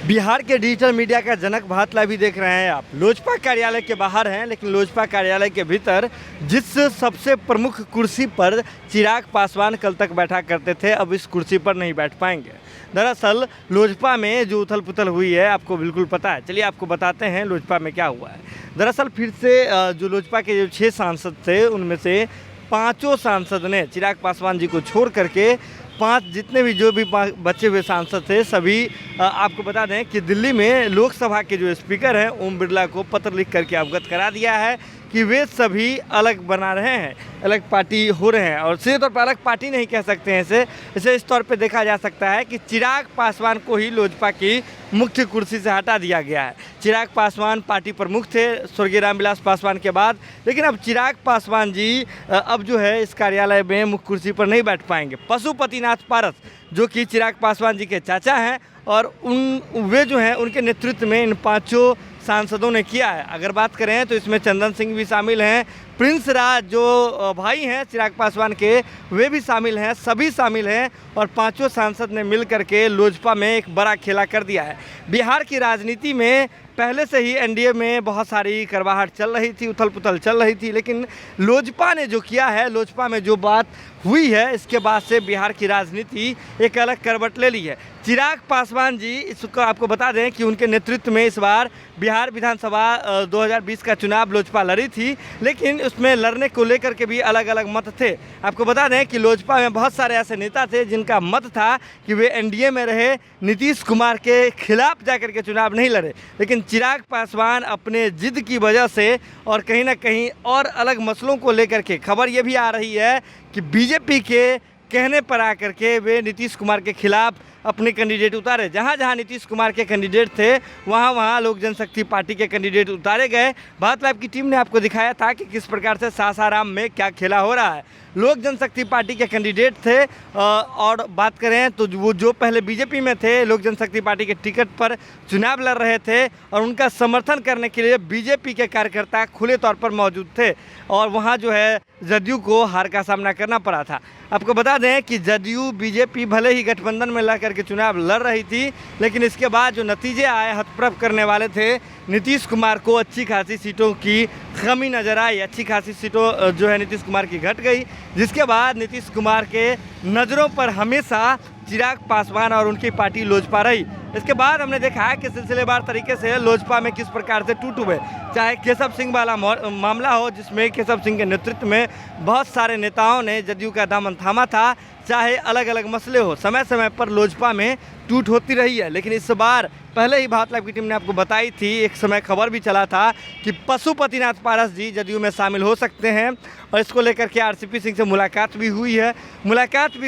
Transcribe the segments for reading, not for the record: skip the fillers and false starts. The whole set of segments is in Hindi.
बिहार के डिजिटल मीडिया का जनक भारत लाइव देख रहे हैं आप। लोजपा कार्यालय के बाहर हैं, लेकिन लोजपा कार्यालय के भीतर जिस सबसे प्रमुख कुर्सी पर चिराग पासवान कल तक बैठा करते थे, अब इस कुर्सी पर नहीं बैठ पाएंगे। दरअसल लोजपा में जो उथल पुथल हुई है आपको बिल्कुल पता है। चलिए आपको बताते हैं लोजपा में क्या हुआ है। दरअसल फिर से जो लोजपा के जो 6 सांसद थे उनमें से 5 सांसद ने चिराग पासवान जी को छोड़ करके 5 जितने भी जो भी बचे हुए सांसद थे सभी आपको बता दें कि दिल्ली में लोकसभा के जो स्पीकर हैं ओम बिरला को पत्र लिख करके अवगत करा दिया है कि वे सभी अलग बना रहे हैं, अलग पार्टी हो रहे हैं। और सीधे तौर पर अलग पार्टी नहीं कह सकते हैं इसे इस तौर पे देखा जा सकता है कि चिराग पासवान को ही लोजपा की मुख्य कुर्सी से हटा दिया गया है। चिराग पासवान पार्टी प्रमुख थे स्वर्गीय रामविलास पासवान के बाद, लेकिन अब चिराग पासवान जी अब जो है इस कार्यालय में मुख्य कुर्सी पर नहीं बैठ पाएंगे। पशुपतिनाथ पारस जो कि चिराग पासवान जी के चाचा हैं और वे जो हैं उनके नेतृत्व में इन 5 सांसदों ने किया है। अगर बात करें तो इसमें चंदन सिंह भी शामिल हैं, प्रिंस राज जो भाई हैं चिराग पासवान के वे भी शामिल हैं, सभी शामिल हैं और 5 सांसद ने मिल करके लोजपा में एक बड़ा खेला कर दिया है। बिहार की राजनीति में पहले से ही एनडीए में बहुत सारी करवाहट चल रही थी, उथल पुथल चल रही थी, लेकिन लोजपा ने जो किया है, लोजपा में जो बात हुई है, इसके बाद से बिहार की राजनीति एक अलग करवट ले ली है। चिराग पासवान जी इसको आपको बता दें कि उनके नेतृत्व में इस बार बिहार विधानसभा 2020 का चुनाव लोजपा लड़ी थी, लेकिन उसमें लड़ने को लेकर के भी अलग अलग मत थे। आपको बता दें कि लोजपा में बहुत सारे ऐसे नेता थे जिनका मत था कि वे एनडीए में रहे, नीतीश कुमार के खिलाफ जाकर के चुनाव नहीं लड़े, लेकिन चिराग पासवान अपने जिद की वजह से और कहीं ना कहीं और अलग मसलों को लेकर के खबर ये भी आ रही है कि बीजेपी के कहने पर आकर के वे नीतीश कुमार के खिलाफ अपने कैंडिडेट उतारे। जहाँ जहाँ नीतीश कुमार के कैंडिडेट थे वहाँ वहाँ लोक जनशक्ति पार्टी के कैंडिडेट उतारे गए। भारत लाइव की टीम ने आपको दिखाया था कि किस प्रकार से सासाराम में क्या खेला हो रहा है। लोक जनशक्ति पार्टी के कैंडिडेट थे और बात करें तो वो जो पहले बीजेपी में थे, लोक जनशक्ति पार्टी के टिकट पर चुनाव लड़ रहे थे और उनका समर्थन करने के लिए बीजेपी के कार्यकर्ता खुले तौर पर मौजूद थे और वहाँ जो है जदयू को हार का सामना करना पड़ा था। आपको बता दें कि जदयू बीजेपी भले ही गठबंधन में ला करके चुनाव लड़ रही थी, लेकिन इसके बाद जो नतीजे आए हतप्रभ करने वाले थे। नीतीश कुमार को अच्छी खासी सीटों की कमी नज़र आई, अच्छी खासी सीटों जो है नीतीश कुमार की घट गई, जिसके बाद नीतीश कुमार के नज़रों पर हमेशा चिराग पासवान और उनकी पार्टी लोजपा रही। इसके बाद हमने देखा है कि सिलसिलेवार तरीके से लोजपा में किस प्रकार से टूट हुए, चाहे केशव सिंह वाला मामला हो जिसमें केशव सिंह के नेतृत्व में बहुत सारे नेताओं ने जदयू का दामन थामा था, चाहे अलग अलग मसले हो, समय समय पर लोजपा में टूट होती रही है। लेकिन इस बार पहले ही भारत लाइव की टीम ने आपको बताई थी, एक समय खबर भी चला था कि पशुपतिनाथ पारस जी जदयू में शामिल हो सकते हैं और इसको लेकर के आरसीपी सिंह से मुलाकात भी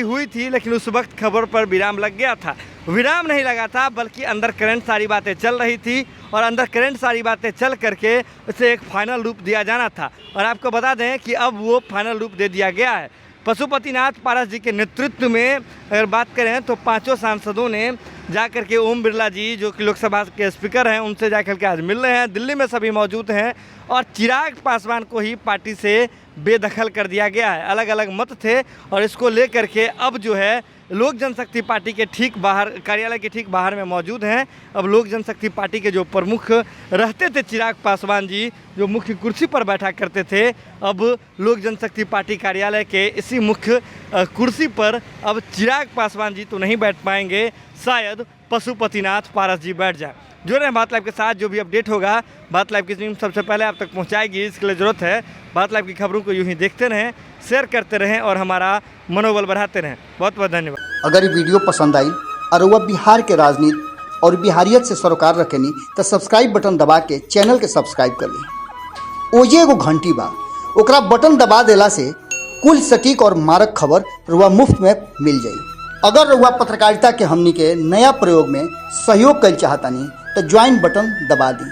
हुई थी, लेकिन उस वक्त खबर पर विराम लग गया था। विराम नहीं लगा था बल्कि अंदर करंट सारी बातें चल रही थी और अंदर करंट सारी बातें चल करके उसे एक फाइनल रूप दिया जाना था और आपको बता दें कि अब वो फाइनल रूप दे दिया गया है। पशुपतिनाथ पारस जी के नेतृत्व में अगर बात करें तो 5 सांसदों ने जाकर के ओम बिरला जी जो कि लोकसभा के स्पीकर हैं उनसे जाकर के आज मिल रहे हैं, दिल्ली में सभी मौजूद हैं और चिराग पासवान को ही पार्टी से बेदखल कर दिया गया है। अलग अलग मत थे और इसको लेकर के अब जो है लोक जनशक्ति पार्टी के ठीक बाहर, कार्यालय के ठीक बाहर में मौजूद हैं। अब लोक जनशक्ति पार्टी के जो प्रमुख रहते थे चिराग पासवान जी जो मुख्य कुर्सी पर बैठा करते थे, अब लोक जनशक्ति पार्टी कार्यालय के इसी मुख्य कुर्सी पर अब चिराग पासवान जी तो नहीं बैठ पाएंगे, शायद पशुपतिनाथ पारस जी बैठ जाए। जुड़े रहें भारत लाइव के साथ, जो भी अपडेट होगा भारत लाइव की टीम सबसे पहले आप तक पहुंचाएगी। इसके लिए ज़रूरत है भारत लाइव की खबरों को यूं ही देखते रहें, शेयर करते रहें और हमारा मनोबल बढ़ाते रहें। बहुत बहुत धन्यवाद। अगर ये वीडियो पसंद आई और वह बिहार के राजनीति और बिहारियत से सरोकार रखेनी तो सब्सक्राइब बटन दबा के चैनल के सब्सक्राइब कर ली। ओजे एगो घंटी बा, ओकरा बटन दबा देला से कुल सटीक और मारक खबर रुआ मुफ्त में मिल जाई। अगर रुआ पत्रकारिता के हमनी के नया प्रयोग में सहयोग कर चाहतानी तो ज्वाइन बटन दबा दी।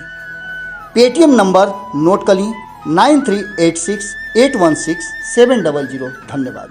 पेटीएम नंबर नोट कर ली 9386816700। धन्यवाद।